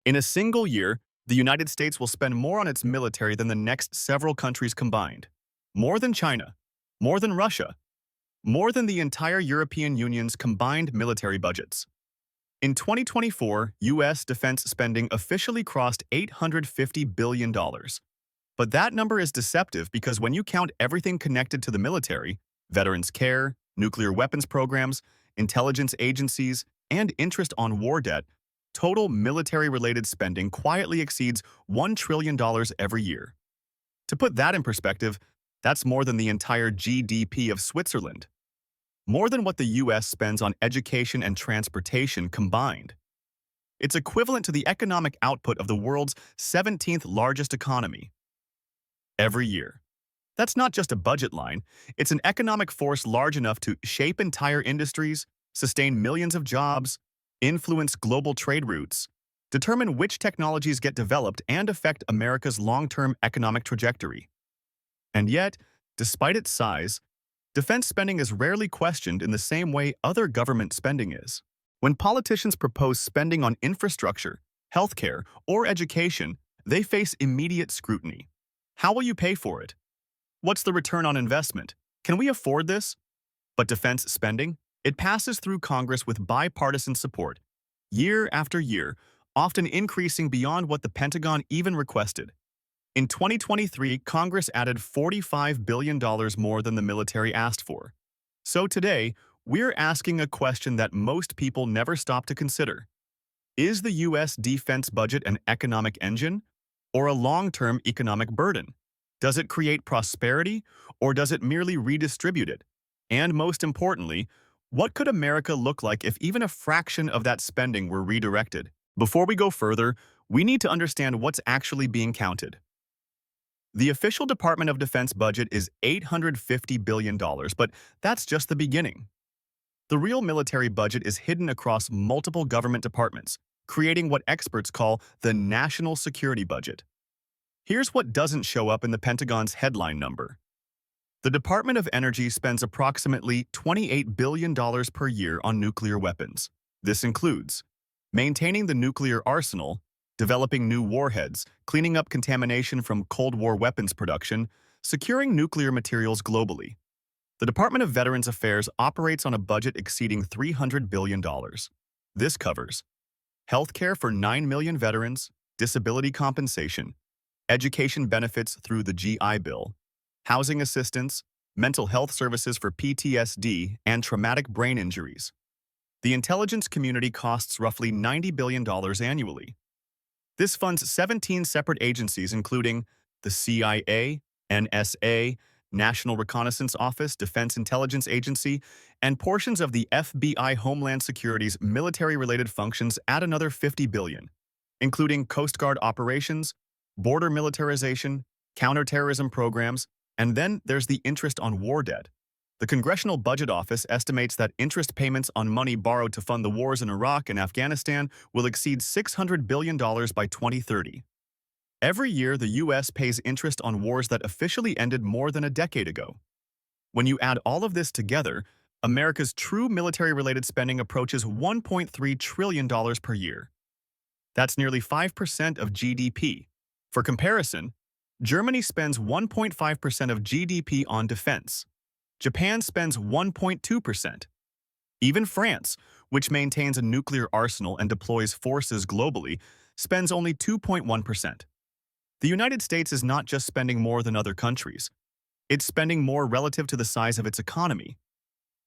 In a single year, the United States will spend more on its military than the next several countries combined. More than China, more than Russia, more than the entire European Union's combined military budgets. In 2024, U.S. defense spending officially crossed $850 billion. But that number is deceptive because when you count everything connected to the military, veterans care, nuclear weapons programs, intelligence agencies, and interest on war debt, total military-related spending quietly exceeds $1 trillion every year. To put that in perspective, that's more than the entire GDP of Switzerland. More than what the U.S. spends on education and transportation combined. It's equivalent to the economic output of the world's 17th largest economy. Every year. That's not just a budget line, it's an economic force large enough to shape entire industries, sustain millions of jobs, influence global trade routes, determine which technologies get developed, and affect America's long-term economic trajectory. And yet, despite its size, defense spending is rarely questioned in the same way other government spending is. When politicians propose spending on infrastructure, healthcare, or education, they face immediate scrutiny. How will you pay for it? What's the return on investment? Can we afford this? But defense spending? It passes through Congress with bipartisan support, year after year, often increasing beyond what the Pentagon even requested. In 2023, Congress added $45 billion more than the military asked for. So today, we're asking a question that most people never stop to consider. Is the U.S. defense budget an economic engine or a long-term economic burden? Does it create prosperity or does it merely redistribute it? And most importantly, what could America look like if even a fraction of that spending were redirected? Before we go further, we need to understand what's actually being counted. The official Department of Defense budget is $850 billion, but that's just the beginning. The real military budget is hidden across multiple government departments, creating what experts call the national security budget. Here's what doesn't show up in the Pentagon's headline number. The Department of Energy spends approximately $28 billion per year on nuclear weapons. This includes maintaining the nuclear arsenal, developing new warheads, cleaning up contamination from Cold War weapons production, securing nuclear materials globally. The Department of Veterans Affairs operates on a budget exceeding $300 billion. This covers healthcare for 9 million veterans, disability compensation, education benefits through the GI Bill, housing assistance, mental health services for PTSD and traumatic brain injuries. The intelligence community costs roughly $90 billion annually. This funds 17 separate agencies including the CIA, NSA, National Reconnaissance Office, Defense Intelligence Agency, and portions of the FBI Homeland Security's military-related functions add another $50 billion, including Coast Guard operations, border militarization, counterterrorism programs, and then there's the interest on war debt. The Congressional Budget Office estimates that interest payments on money borrowed to fund the wars in Iraq and Afghanistan will exceed $600 billion by 2030. Every year, the U.S. pays interest on wars that officially ended more than a decade ago. When you add all of this together, America's true military-related spending approaches $1.3 trillion per year. That's nearly 5% of GDP. For comparison, Germany spends 1.5% of GDP on defense. Japan spends 1.2%. Even France, which maintains a nuclear arsenal and deploys forces globally, spends only 2.1%. The United States is not just spending more than other countries. It's spending more relative to the size of its economy.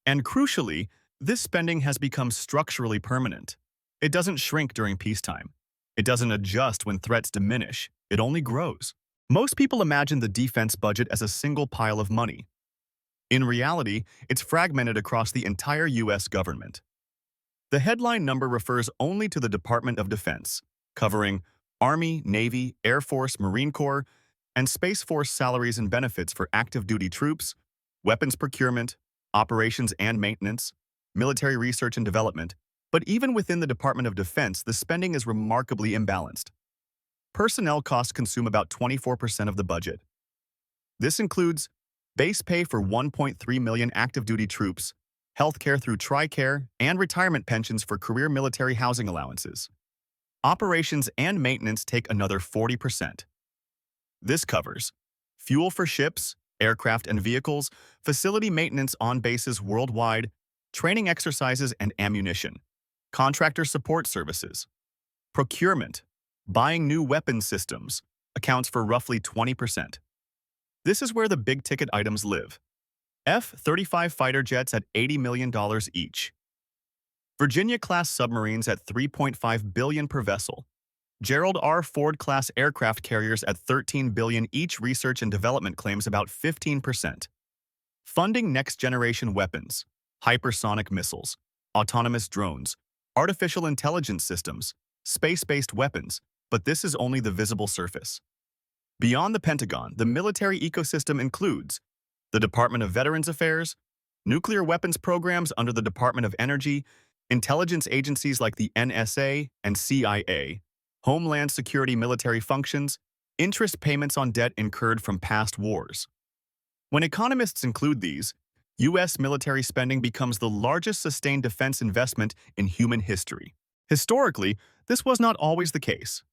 And crucially, this spending has become structurally permanent. It doesn't shrink during peacetime. It doesn't adjust when threats diminish. It only grows. Most people imagine the defense budget as a single pile of money. In reality, it's fragmented across the entire U.S. government. The headline number refers only to the Department of Defense, covering Army, Navy, Air Force, Marine Corps, and Space Force salaries and benefits for active duty troops, weapons procurement, operations and maintenance, military research and development. But even within the Department of Defense, the spending is remarkably imbalanced. Personnel costs consume about 24% of the budget. This includes base pay for 1.3 million active duty troops, healthcare through TRICARE, and retirement pensions for career military housing allowances. Operations and maintenance take another 40%. This covers fuel for ships, aircraft and vehicles, facility maintenance on bases worldwide, training exercises and ammunition, contractor support services, procurement, buying new weapons systems, accounts for roughly 20%. This is where the big-ticket items live. F-35 fighter jets at $80 million each. Virginia-class submarines at $3.5 billion per vessel. Gerald R. Ford-class aircraft carriers at $13 billion each. Research and development claims about 15%. Funding next-generation weapons, hypersonic missiles, autonomous drones, artificial intelligence systems, space-based weapons, but this is only the visible surface. Beyond the Pentagon, the military ecosystem includes the Department of Veterans Affairs, nuclear weapons programs under the Department of Energy, intelligence agencies like the NSA and CIA, Homeland Security military functions, interest payments on debt incurred from past wars. When economists include these, U.S. military spending becomes the largest sustained defense investment in human history. Historically, this was not always the case.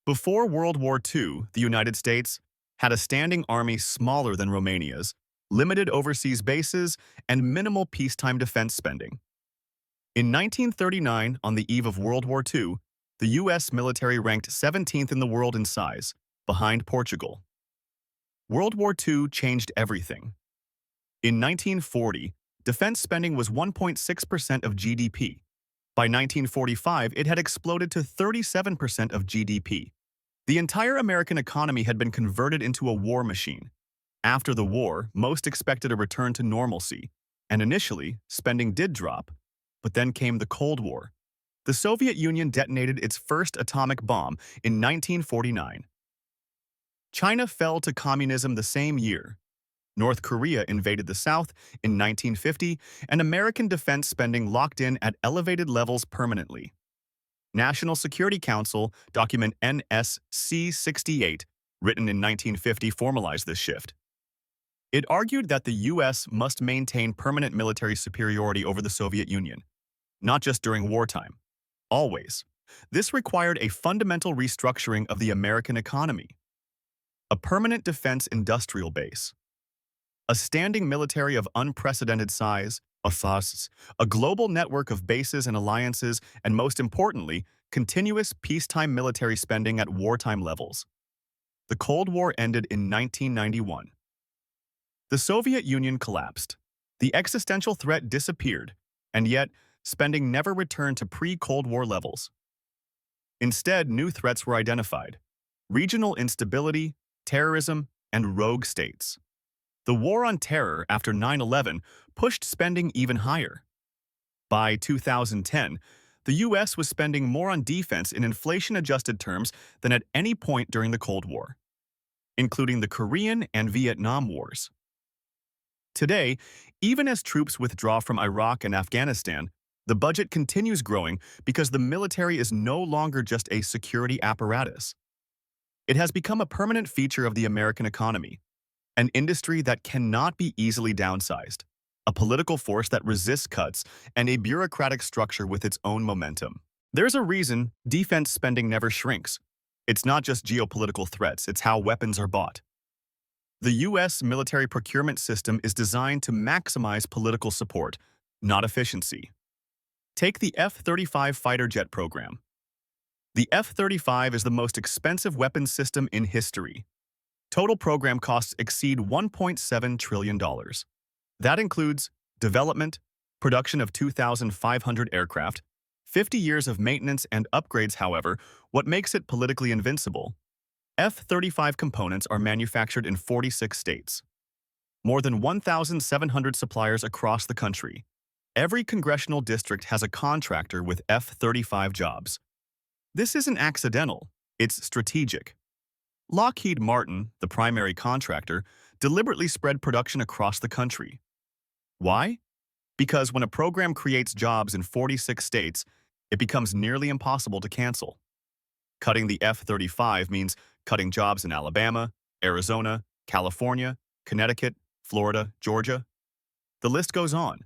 Before World War II, the United States had a standing army smaller than Romania's, limited overseas bases, and minimal peacetime defense spending. In 1939, on the eve of World War II, the U.S. military ranked 17th in the world in size, behind Portugal. World War II changed everything. In 1940, defense spending was 1.6% of GDP. By 1945, it had exploded to 37% of GDP. The entire American economy had been converted into a war machine. After the war, most expected a return to normalcy, and initially, spending did drop. But then came the Cold War. The Soviet Union detonated its first atomic bomb in 1949. China fell to communism the same year. North Korea invaded the South in 1950, and American defense spending locked in at elevated levels permanently. National Security Council document NSC 68, written in 1950, formalized this shift. It argued that the U.S. must maintain permanent military superiority over the Soviet Union, not just during wartime. Always. This required a fundamental restructuring of the American economy. A permanent defense industrial base. A standing military of unprecedented size, a global network of bases and alliances, and most importantly, continuous peacetime military spending at wartime levels. The Cold War ended in 1991. The Soviet Union collapsed. The existential threat disappeared, and yet, spending never returned to pre-Cold War levels. Instead, new threats were identified: regional instability, terrorism, and rogue states. The war on terror after 9/11 pushed spending even higher. By 2010, the U.S. was spending more on defense in inflation-adjusted terms than at any point during the Cold War, including the Korean and Vietnam Wars. Today, even as troops withdraw from Iraq and Afghanistan, the budget continues growing because the military is no longer just a security apparatus. It has become a permanent feature of the American economy, an industry that cannot be easily downsized, a political force that resists cuts, and a bureaucratic structure with its own momentum. There's a reason defense spending never shrinks. It's not just geopolitical threats, it's how weapons are bought. The U.S. military procurement system is designed to maximize political support, not efficiency. Take the F-35 fighter jet program. The F-35 is the most expensive weapons system in history. Total program costs exceed $1.7 trillion. That includes development, production of 2,500 aircraft, 50 years of maintenance and upgrades. However, what makes it politically invincible? F-35 components are manufactured in 46 states. More than 1,700 suppliers across the country. Every congressional district has a contractor with F-35 jobs. This isn't accidental, it's strategic. Lockheed Martin, the primary contractor, deliberately spread production across the country. Why? Because when a program creates jobs in 46 states, it becomes nearly impossible to cancel. Cutting the F-35 means cutting jobs in Alabama, Arizona, California, Connecticut, Florida, Georgia. The list goes on.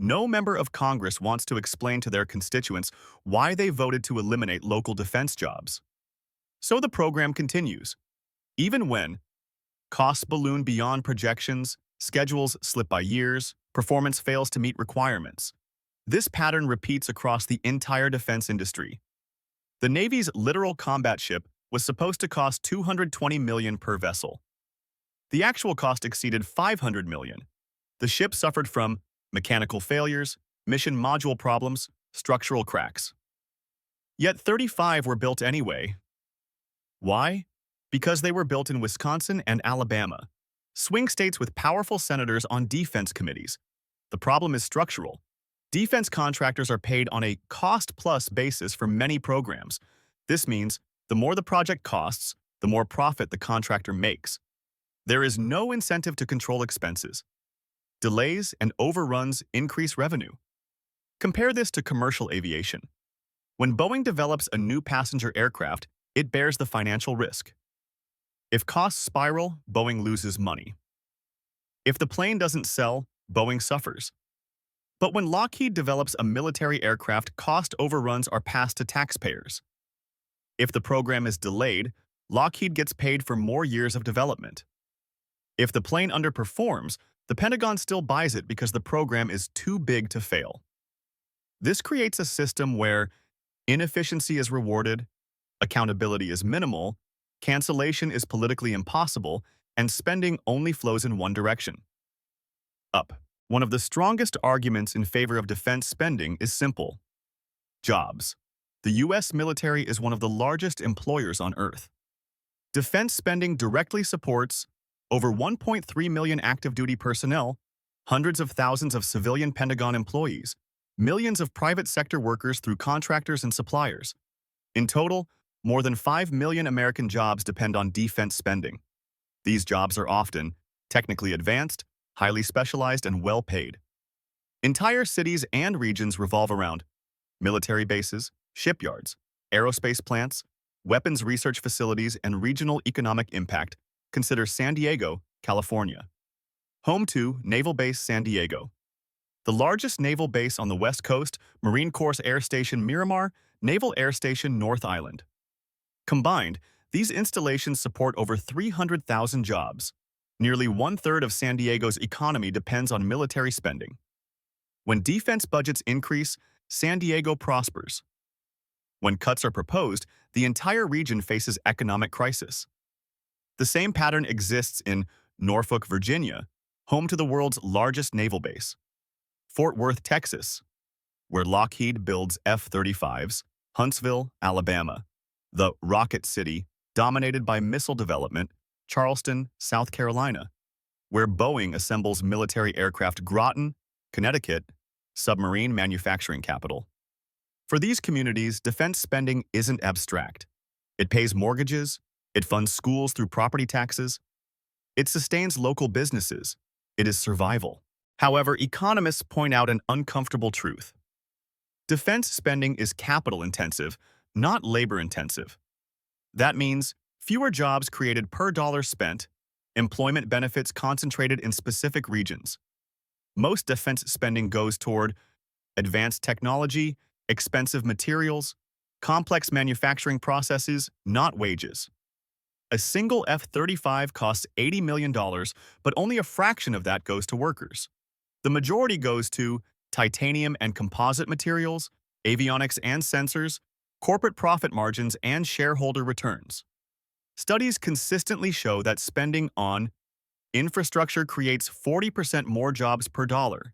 No member of Congress wants to explain to their constituents why they voted to eliminate local defense jobs. So the program continues, even when costs balloon beyond projections, schedules slip by years, performance fails to meet requirements. This pattern repeats across the entire defense industry. The Navy's littoral combat ship was supposed to cost $220 million per vessel. The actual cost exceeded $500 million. The ship suffered from mechanical failures, mission module problems, structural cracks. Yet 35 were built anyway. Why? Because they were built in Wisconsin and Alabama, swing states with powerful senators on defense committees. The problem is structural. Defense contractors are paid on a cost-plus basis for many programs. This means the more the project costs, the more profit the contractor makes. There is no incentive to control expenses. Delays and overruns increase revenue. Compare this to commercial aviation. When Boeing develops a new passenger aircraft, it bears the financial risk. If costs spiral, Boeing loses money. If the plane doesn't sell, Boeing suffers. But when Lockheed develops a military aircraft, cost overruns are passed to taxpayers. If the program is delayed, Lockheed gets paid for more years of development. If the plane underperforms, the Pentagon still buys it because the program is too big to fail. This creates a system where inefficiency is rewarded, accountability is minimal, cancellation is politically impossible, and spending only flows in one direction: up. One of the strongest arguments in favor of defense spending is simple: jobs. The U.S. military is one of the largest employers on Earth. Defense spending directly supports over 1.3 million active-duty personnel, hundreds of thousands of civilian Pentagon employees, millions of private sector workers through contractors and suppliers. In total, more than 5 million American jobs depend on defense spending. These jobs are often technically advanced, highly specialized, and well-paid. Entire cities and regions revolve around military bases, shipyards, aerospace plants, weapons research facilities, and regional economic impact. Consider San Diego, California. Home to Naval Base San Diego. The largest naval base on the West Coast, Marine Corps Air Station Miramar, Naval Air Station North Island. Combined, these installations support over 300,000 jobs. Nearly one-third of San Diego's economy depends on military spending. When defense budgets increase, San Diego prospers. When cuts are proposed, the entire region faces economic crisis. The same pattern exists in Norfolk, Virginia, home to the world's largest naval base; Fort Worth, Texas, where Lockheed builds F-35s; Huntsville, Alabama, the Rocket City, dominated by missile development; Charleston, South Carolina, where Boeing assembles military aircraft; Groton, Connecticut, submarine manufacturing capital. For these communities, defense spending isn't abstract. It pays mortgages, it funds schools through property taxes, it sustains local businesses, it is survival. However, economists point out an uncomfortable truth. Defense spending is capital-intensive, not labor-intensive. That means fewer jobs created per dollar spent, employment benefits concentrated in specific regions. Most defense spending goes toward advanced technology, expensive materials, complex manufacturing processes, not wages. A single F-35 costs $80 million, but only a fraction of that goes to workers. The majority goes to titanium and composite materials, avionics and sensors, corporate profit margins, and shareholder returns. Studies consistently show that spending on infrastructure creates 40% more jobs per dollar.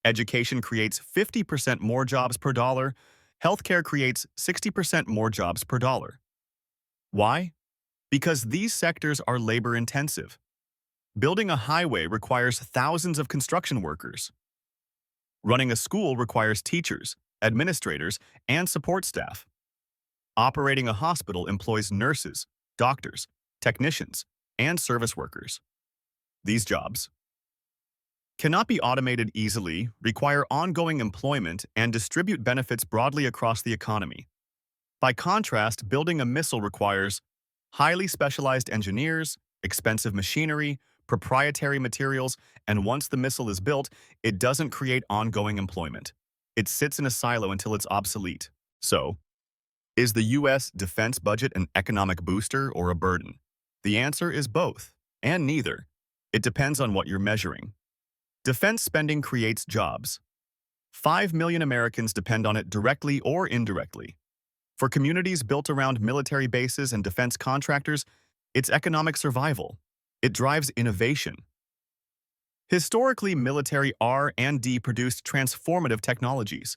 Education creates 50% more jobs per dollar. Healthcare creates 60% more jobs per dollar. Why? Because these sectors are labor-intensive. Building a highway requires thousands of construction workers. Running a school requires teachers, administrators, and support staff. Operating a hospital employs nurses, doctors, technicians, and service workers. These jobs cannot be automated easily, require ongoing employment, and distribute benefits broadly across the economy. By contrast, building a missile requires highly specialized engineers, expensive machinery, proprietary materials, and once the missile is built, it doesn't create ongoing employment. It sits in a silo until it's obsolete. So, is the U.S. defense budget an economic booster or a burden? The answer is both, and neither. It depends on what you're measuring. Defense spending creates jobs. 5 million Americans depend on it directly or indirectly. For communities built around military bases and defense contractors, it's economic survival. It drives innovation. Historically, military R&D produced transformative technologies.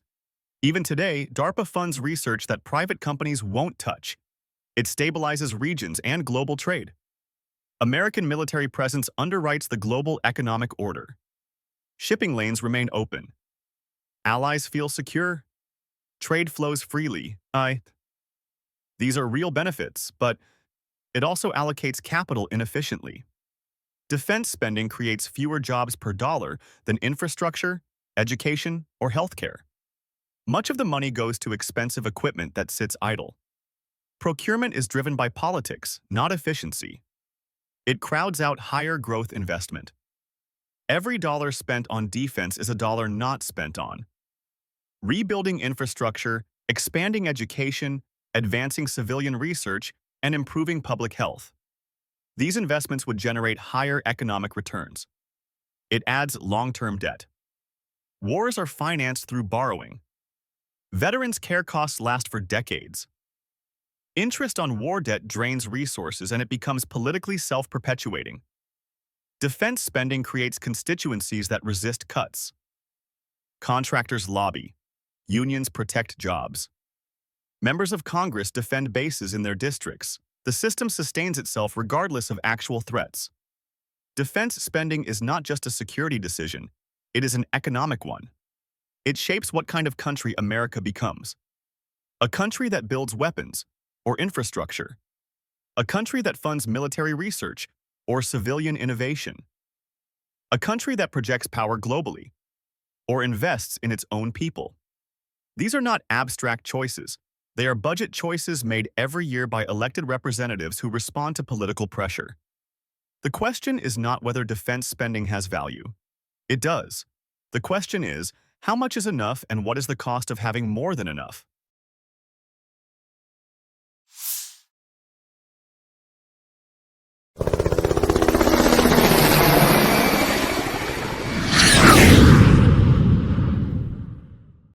Even today, DARPA funds research that private companies won't touch. It stabilizes regions and global trade. American military presence underwrites the global economic order. Shipping lanes remain open. Allies feel secure. Trade flows freely. These are real benefits, but it also allocates capital inefficiently. Defense spending creates fewer jobs per dollar than infrastructure, education, or healthcare. Much of the money goes to expensive equipment that sits idle. Procurement is driven by politics, not efficiency. It crowds out higher growth investment. Every dollar spent on defense is a dollar not spent on rebuilding infrastructure, expanding education, advancing civilian research, and improving public health. These investments would generate higher economic returns. It adds long-term debt. Wars are financed through borrowing. Veterans' care costs last for decades. Interest on war debt drains resources and it becomes politically self-perpetuating. Defense spending creates constituencies that resist cuts. Contractors lobby. Unions protect jobs. Members of Congress defend bases in their districts. The system sustains itself regardless of actual threats. Defense spending is not just a security decision, it is an economic one. It shapes what kind of country America becomes. A country that builds weapons or infrastructure. A country that funds military research or civilian innovation. A country that projects power globally or invests in its own people. These are not abstract choices. They are budget choices made every year by elected representatives who respond to political pressure. The question is not whether defense spending has value. It does. The question is, how much is enough and what is the cost of having more than enough?